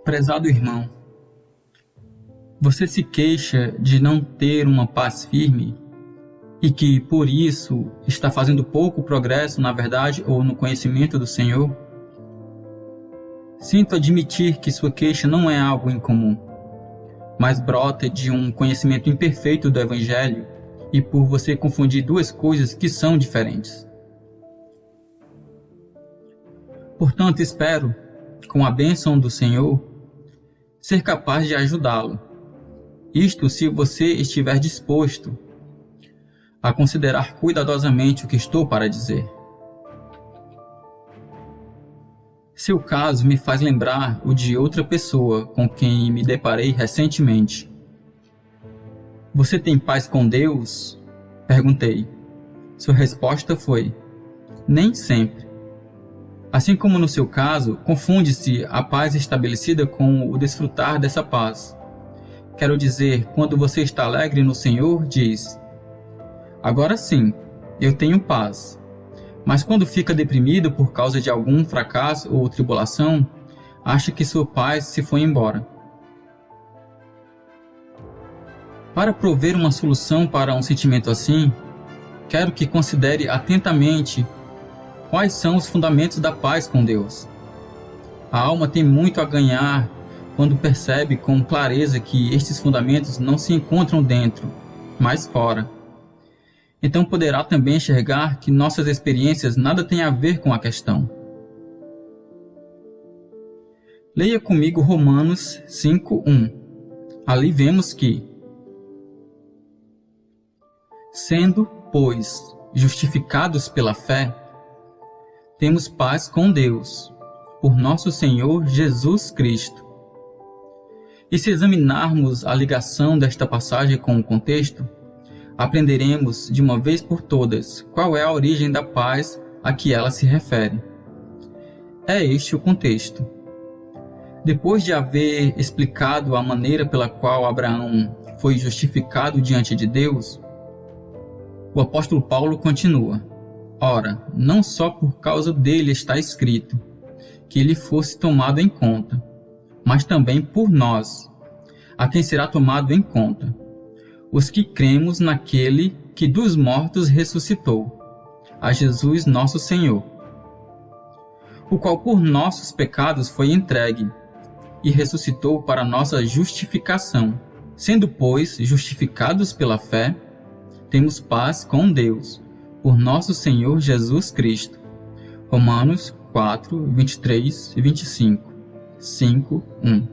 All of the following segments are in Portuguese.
Prezado irmão, você se queixa de não ter uma paz firme e que, por isso, está fazendo pouco progresso na verdade ou no conhecimento do Senhor? Sinto admitir que sua queixa não é algo incomum, mas brota de um conhecimento imperfeito do Evangelho e por você confundir duas coisas que são diferentes. Portanto, espero, com a bênção do Senhor, ser capaz de ajudá-lo. Isto se você estiver disposto a considerar cuidadosamente o que estou para dizer. Seu caso me faz lembrar o de outra pessoa com quem me deparei recentemente. Você tem paz com Deus? Perguntei. Sua resposta foi: nem sempre. Assim como no seu caso, confunde-se a paz estabelecida com o desfrutar dessa paz. Quero dizer, quando você está alegre no Senhor, diz: agora sim, eu tenho paz. Mas quando fica deprimido por causa de algum fracasso ou tribulação, acha que sua paz se foi embora. Para prover uma solução para um sentimento assim, quero que considere atentamente quais são os fundamentos da paz com Deus. A alma tem muito a ganhar quando percebe com clareza que estes fundamentos não se encontram dentro, mas fora. Então poderá também enxergar que nossas experiências nada têm a ver com a questão. Leia comigo Romanos 5:1. Ali vemos que, sendo, pois, justificados pela fé, temos paz com Deus, por nosso Senhor Jesus Cristo. E se examinarmos a ligação desta passagem com o contexto, aprenderemos de uma vez por todas qual é a origem da paz a que ela se refere. É este o contexto. Depois de haver explicado a maneira pela qual Abraão foi justificado diante de Deus, o apóstolo Paulo continua: ora, não só por causa dele está escrito que ele fosse tomado em conta, mas também por nós, a quem será tomado em conta, os que cremos naquele que dos mortos ressuscitou, a Jesus nosso Senhor, o qual por nossos pecados foi entregue e ressuscitou para nossa justificação. Sendo, pois, justificados pela fé, temos paz com Deus, por nosso Senhor Jesus Cristo. Romanos 4, 23 e 25, 5:1.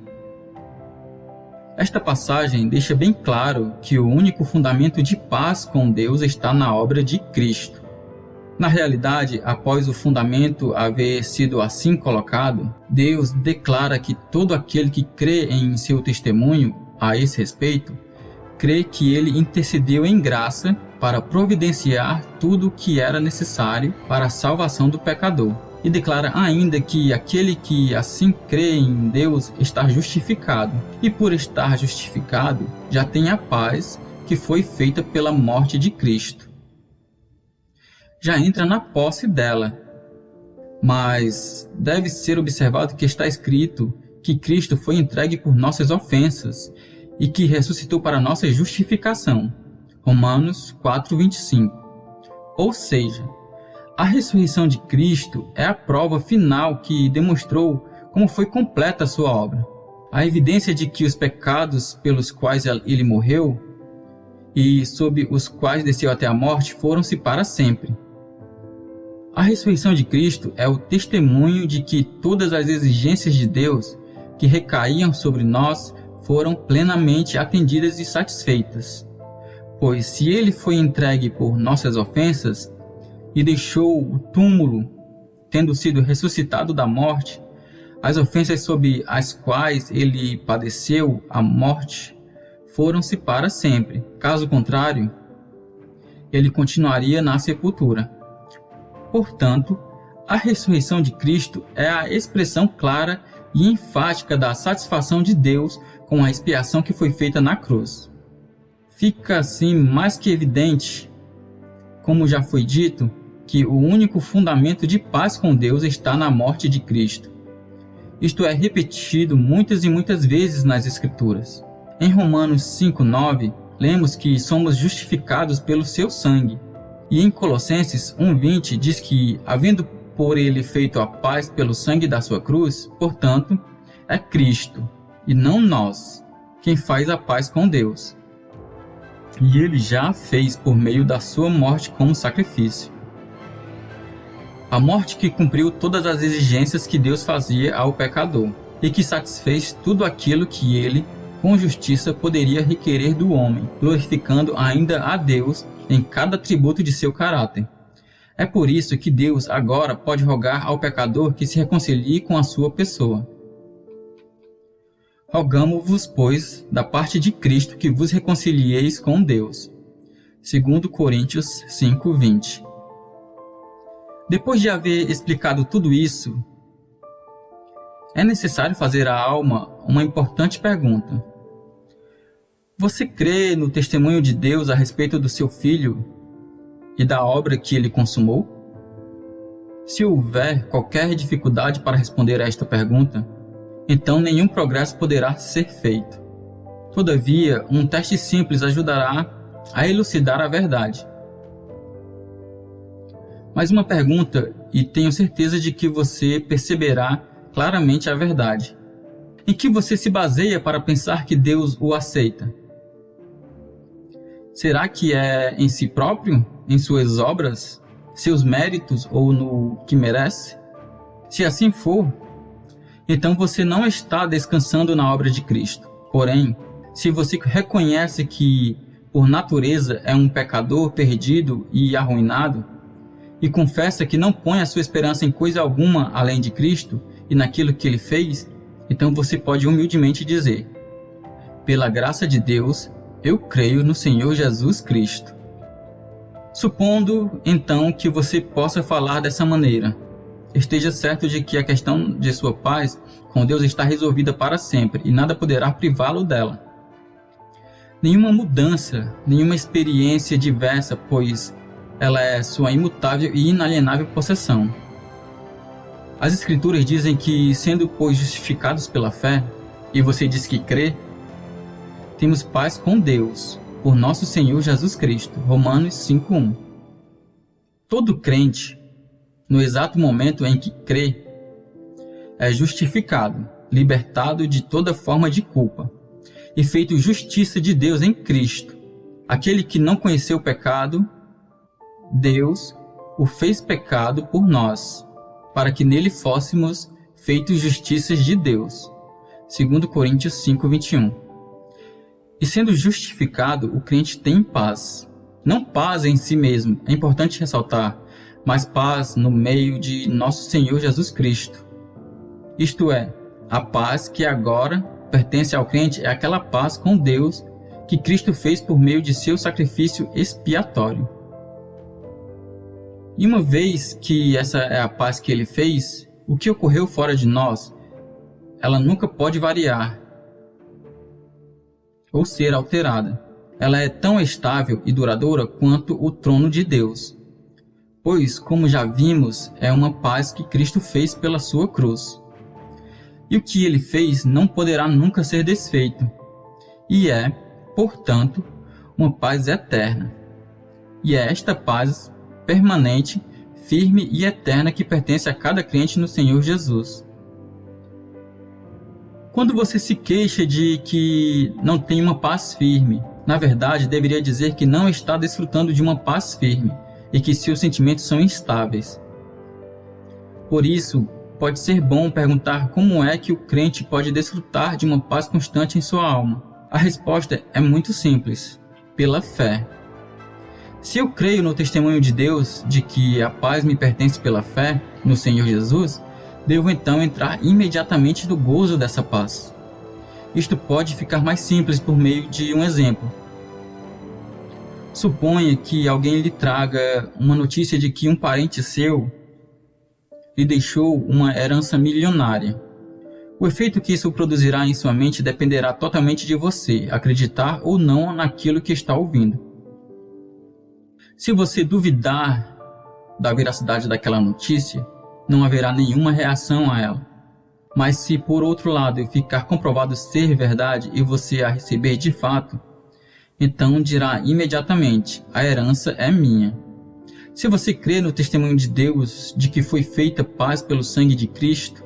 Esta passagem deixa bem claro que o único fundamento de paz com Deus está na obra de Cristo. Na realidade, após o fundamento haver sido assim colocado, Deus declara que todo aquele que crê em seu testemunho a esse respeito, crê que ele intercedeu em graça para providenciar tudo o que era necessário para a salvação do pecador. E declara ainda que aquele que assim crê em Deus está justificado, e por estar justificado, já tem a paz que foi feita pela morte de Cristo. Já entra na posse dela. Mas deve ser observado que está escrito que Cristo foi entregue por nossas ofensas e que ressuscitou para nossa justificação. Romanos 4:25. Ou seja, a ressurreição de Cristo é a prova final que demonstrou como foi completa a sua obra. A evidência de que os pecados pelos quais ele morreu e sob os quais desceu até a morte foram-se para sempre. A ressurreição de Cristo é o testemunho de que todas as exigências de Deus que recaíam sobre nós foram plenamente atendidas e satisfeitas. Pois se ele foi entregue por nossas ofensas e deixou o túmulo, tendo sido ressuscitado da morte, as ofensas sob as quais ele padeceu a morte foram-se para sempre. Caso contrário, ele continuaria na sepultura. Portanto, a ressurreição de Cristo é a expressão clara e enfática da satisfação de Deus com a expiação que foi feita na cruz. Fica assim mais que evidente, como já foi dito, que o único fundamento de paz com Deus está na morte de Cristo. Isto é repetido muitas e muitas vezes nas Escrituras. Em Romanos 5:9, lemos que somos justificados pelo seu sangue. E em Colossenses 1:20 diz que, havendo por ele feito a paz pelo sangue da sua cruz, portanto, é Cristo, e não nós, quem faz a paz com Deus. E ele já a fez por meio da sua morte como sacrifício. A morte que cumpriu todas as exigências que Deus fazia ao pecador, e que satisfez tudo aquilo que ele, com justiça, poderia requerer do homem, glorificando ainda a Deus em cada atributo de seu caráter. É por isso que Deus agora pode rogar ao pecador que se reconcilie com a sua pessoa. Rogamo-vos, pois, da parte de Cristo, que vos reconcilieis com Deus. 2 Coríntios 5:20. Depois de haver explicado tudo isso, é necessário fazer à alma uma importante pergunta. Você crê no testemunho de Deus a respeito do seu Filho e da obra que ele consumou? Se houver qualquer dificuldade para responder a esta pergunta, então nenhum progresso poderá ser feito. Todavia, um teste simples ajudará a elucidar a verdade. Mais uma pergunta, e tenho certeza de que você perceberá claramente a verdade. Em que você se baseia para pensar que Deus o aceita? Será que é em si próprio, em suas obras, seus méritos ou no que merece? Se assim for, então você não está descansando na obra de Cristo. Porém, se você reconhece que, por natureza, é um pecador perdido e arruinado, e confessa que não põe a sua esperança em coisa alguma além de Cristo e naquilo que ele fez, então você pode humildemente dizer: pela graça de Deus, eu creio no Senhor Jesus Cristo. Supondo, então, que você possa falar dessa maneira, esteja certo de que a questão de sua paz com Deus está resolvida para sempre e nada poderá privá-lo dela. Nenhuma mudança, nenhuma experiência diversa, pois ela é sua imutável e inalienável possessão. As Escrituras dizem que, sendo, pois, justificados pela fé, e você diz que crê, temos paz com Deus, por nosso Senhor Jesus Cristo. Romanos 5:1. Todo crente, no exato momento em que crê, é justificado, libertado de toda forma de culpa, e feito justiça de Deus em Cristo. Aquele que não conheceu o pecado, Deus o fez pecado por nós, para que nele fôssemos feitos justiças de Deus. 2 Coríntios 5:21. E sendo justificado, o crente tem paz. Não paz em si mesmo, é importante ressaltar, mas paz no meio de nosso Senhor Jesus Cristo. Isto é, a paz que agora pertence ao crente é aquela paz com Deus que Cristo fez por meio de seu sacrifício expiatório. E uma vez que essa é a paz que ele fez, o que ocorreu fora de nós, ela nunca pode variar ou ser alterada. Ela é tão estável e duradoura quanto o trono de Deus. Pois, como já vimos, é uma paz que Cristo fez pela sua cruz. E o que ele fez não poderá nunca ser desfeito. E é, portanto, uma paz eterna. E é esta paz permanente, firme e eterna que pertence a cada crente no Senhor Jesus. Quando você se queixa de que não tem uma paz firme, na verdade deveria dizer que não está desfrutando de uma paz firme e que seus sentimentos são instáveis. Por isso, pode ser bom perguntar como é que o crente pode desfrutar de uma paz constante em sua alma. A resposta é muito simples: pela fé. Se eu creio no testemunho de Deus de que a paz me pertence pela fé no Senhor Jesus, devo então entrar imediatamente no gozo dessa paz. Isto pode ficar mais simples por meio de um exemplo. Suponha que alguém lhe traga uma notícia de que um parente seu lhe deixou uma herança milionária. O efeito que isso produzirá em sua mente dependerá totalmente de você, acreditar ou não naquilo que está ouvindo. Se você duvidar da veracidade daquela notícia, não haverá nenhuma reação a ela. Mas se por outro lado ficar comprovado ser verdade e você a receber de fato, então dirá imediatamente: a herança é minha. Se você crê no testemunho de Deus de que foi feita paz pelo sangue de Cristo,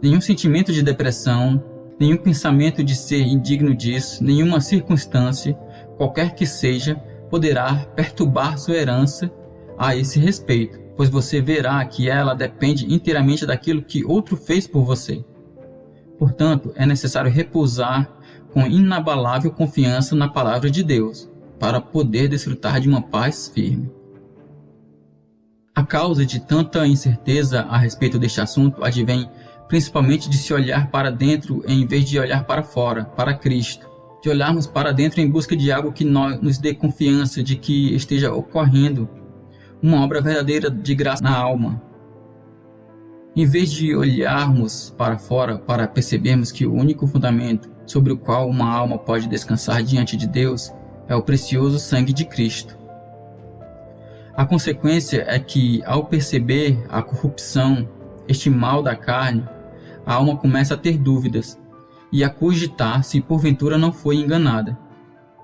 nenhum sentimento de depressão, nenhum pensamento de ser indigno disso, nenhuma circunstância, qualquer que seja, poderá perturbar sua herança a esse respeito, pois você verá que ela depende inteiramente daquilo que outro fez por você. Portanto, é necessário repousar com inabalável confiança na palavra de Deus, para poder desfrutar de uma paz firme. A causa de tanta incerteza a respeito deste assunto advém principalmente de se olhar para dentro em vez de olhar para fora, para Cristo. De olharmos para dentro em busca de algo que nos dê confiança de que esteja ocorrendo uma obra verdadeira de graça na alma. Em vez de olharmos para fora para percebermos que o único fundamento sobre o qual uma alma pode descansar diante de Deus é o precioso sangue de Cristo. A consequência é que, ao perceber a corrupção, este mal da carne, a alma começa a ter dúvidas e a cogitar se porventura não foi enganada.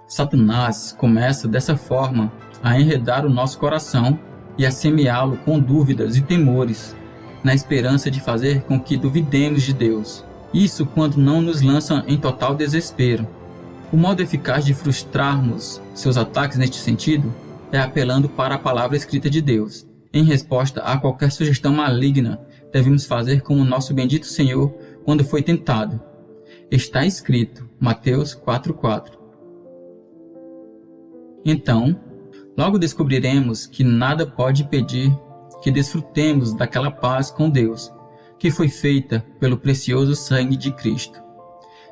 Satanás começa dessa forma a enredar o nosso coração e a semeá-lo com dúvidas e temores, na esperança de fazer com que duvidemos de Deus. Isso quando não nos lança em total desespero. O modo eficaz de frustrarmos seus ataques neste sentido é apelando para a palavra escrita de Deus. Em resposta a qualquer sugestão maligna, devemos fazer como nosso bendito Senhor quando foi tentado. Está escrito, Mateus 4:4. Então, logo descobriremos que nada pode impedir que desfrutemos daquela paz com Deus, que foi feita pelo precioso sangue de Cristo,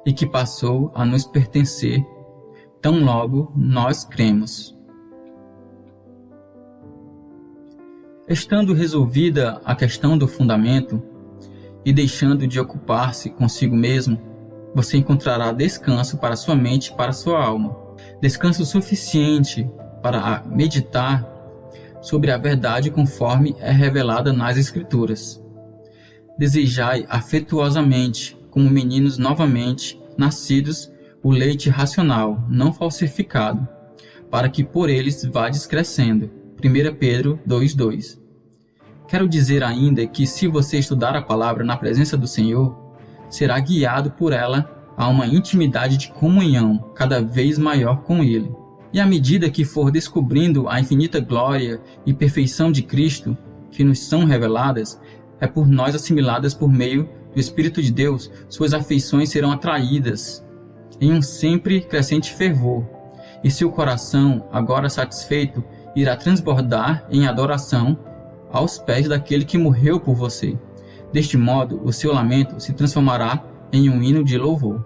e que passou a nos pertencer, tão logo nós cremos. Estando resolvida a questão do fundamento, e deixando de ocupar-se consigo mesmo, você encontrará descanso para sua mente e para sua alma. Descanso suficiente para meditar sobre a verdade conforme é revelada nas Escrituras. Desejai afetuosamente, como meninos novamente nascidos, o leite racional, não falsificado, para que por eles vades crescendo. 1 Pedro 2:2. Quero dizer ainda que se você estudar a palavra na presença do Senhor, será guiado por ela a uma intimidade de comunhão cada vez maior com Ele. E à medida que for descobrindo a infinita glória e perfeição de Cristo, que nos são reveladas, é por nós assimiladas por meio do Espírito de Deus, suas afeições serão atraídas em um sempre crescente fervor, e seu coração, agora satisfeito, irá transbordar em adoração aos pés daquele que morreu por você. Deste modo, o seu lamento se transformará em um hino de louvor.